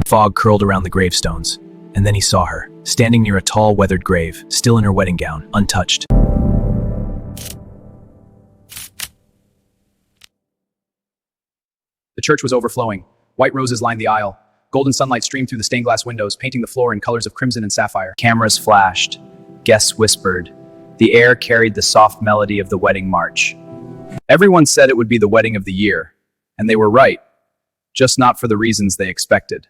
Fog curled around the gravestones, and then he saw her, standing near a tall, weathered grave, still in her wedding gown, untouched. The church was overflowing. White roses lined the aisle. Golden sunlight streamed through the stained glass windows, painting the floor in colors of crimson and sapphire. Cameras flashed. Guests whispered. The air carried the soft melody of the wedding march. Everyone said it would be the wedding of the year, and they were right, just not for the reasons they expected.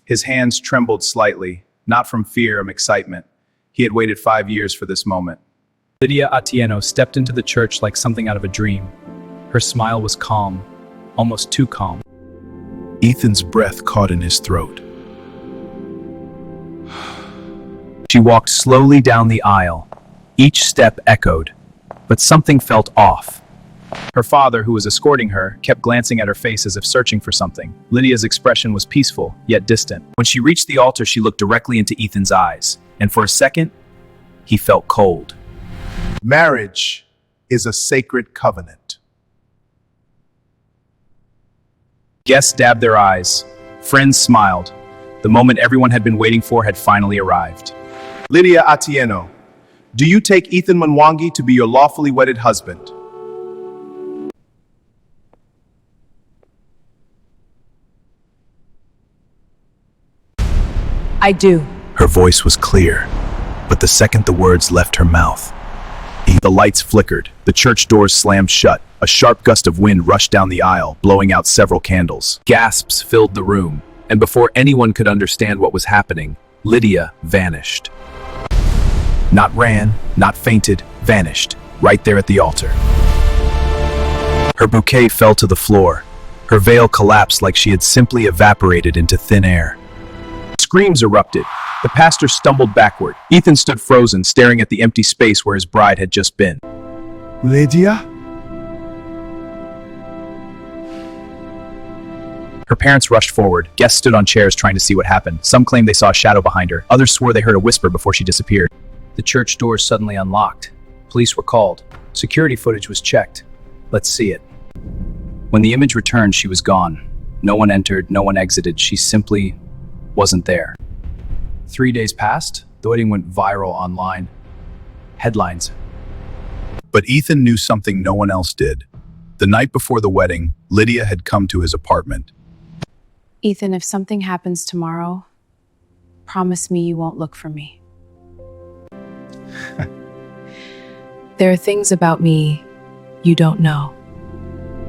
His hands trembled slightly, not from fear or excitement. He had waited 5 years for this moment. Lydia Atieno stepped into the church like something out of a dream. Her smile was calm, almost too calm. Ethan's breath caught in his throat. She walked slowly down the aisle. Each step echoed, but something felt off. Her father, who was escorting her, kept glancing at her face as if searching for something. Lydia's expression was peaceful, yet distant. When she reached the altar, she looked directly into Ethan's eyes, and for a second, he felt cold. Marriage is a sacred covenant. Guests dabbed their eyes. Friends smiled. The moment everyone had been waiting for had finally arrived. Lydia Atieno, do you take Ethan Mwangi to be your lawfully wedded husband? I do. Her voice was clear, but the second the words left her mouth, the lights flickered, the church doors slammed shut, a sharp gust of wind rushed down the aisle, blowing out several candles. Gasps filled the room, and before anyone could understand what was happening, Lydia vanished. Not ran, not fainted, vanished, right there at the altar. Her bouquet fell to the floor. Her veil collapsed like she had simply evaporated into thin air. Screams erupted. The pastor stumbled backward. Ethan stood frozen, staring at the empty space where his bride had just been. Lydia? Her parents rushed forward. Guests stood on chairs trying to see what happened. Some claimed they saw a shadow behind her. Others swore they heard a whisper before she disappeared. The church doors suddenly unlocked. Police were called. Security footage was checked. Let's see it. When the image returned, she was gone. No one entered, no one exited. She simply wasn't there. 3 days passed. The wedding went viral online. Headlines. But Ethan knew something no one else did. The night before the wedding, Lydia had come to his apartment. Ethan, if something happens tomorrow, promise me you won't look for me. There are things about me you don't know.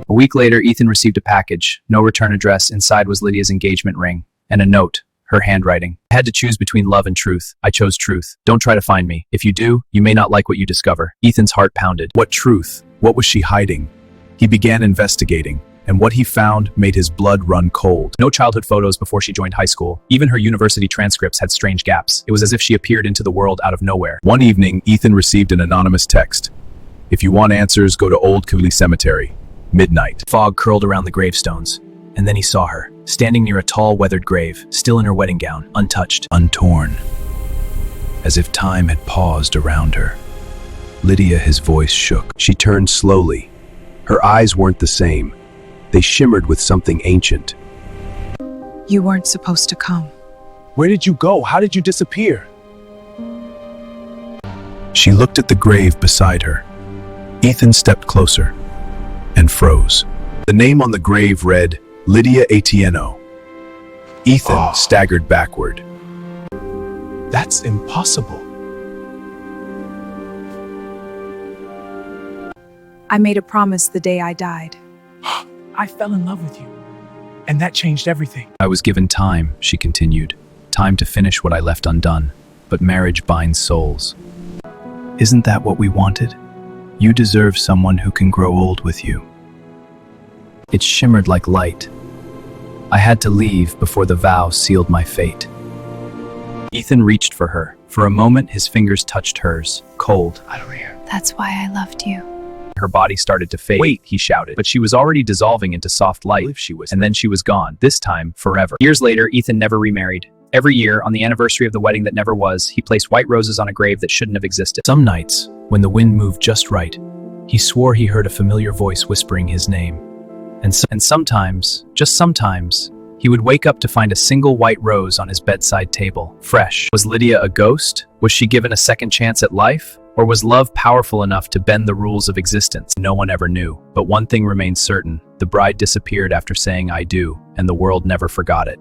A week later, Ethan received a package. No return address. Inside was Lydia's engagement ring and a note, her handwriting. I had to choose between love and truth. I chose truth. Don't try to find me. If you do, you may not like what you discover. Ethan's heart pounded. What truth? What was she hiding? He began investigating, and what he found made his blood run cold. No childhood photos before she joined high school. Even her university transcripts had strange gaps. It was as if she appeared into the world out of nowhere. One evening, Ethan received an anonymous text. If you want answers, go to Old Kavli Cemetery. Midnight. Fog curled around the gravestones, and then he saw her, standing near a tall, weathered grave, still in her wedding gown, untouched, untorn, as if time had paused around her. Lydia, his voice shook. She turned slowly. Her eyes weren't the same. They shimmered with something ancient. You weren't supposed to come. Where did you go? How did you disappear? She looked at the grave beside her. Ethan stepped closer and froze. The name on the grave read, Lydia Atieno. Ethan staggered backward. That's impossible. I made a promise the day I died. I fell in love with you, and that changed everything. I was given time, she continued. Time to finish what I left undone. But marriage binds souls. Isn't that what we wanted? You deserve someone who can grow old with you. It shimmered like light. I had to leave before the vow sealed my fate. Ethan reached for her. For a moment, his fingers touched hers, cold. That's why I loved you. Her body started to fade. Wait, he shouted. But she was already dissolving into soft light. And then she was gone, this time forever. Years later, Ethan never remarried. Every year, on the anniversary of the wedding that never was, he placed white roses on a grave that shouldn't have existed. Some nights, when the wind moved just right, he swore he heard a familiar voice whispering his name. And sometimes, just sometimes, He would wake up to find a single white rose on his bedside table, fresh. Was Lydia a ghost? Was she given a second chance at life? Or was love powerful enough to bend the rules of existence? No one ever knew. But one thing remained certain. The bride disappeared after saying "I do," and the world never forgot it.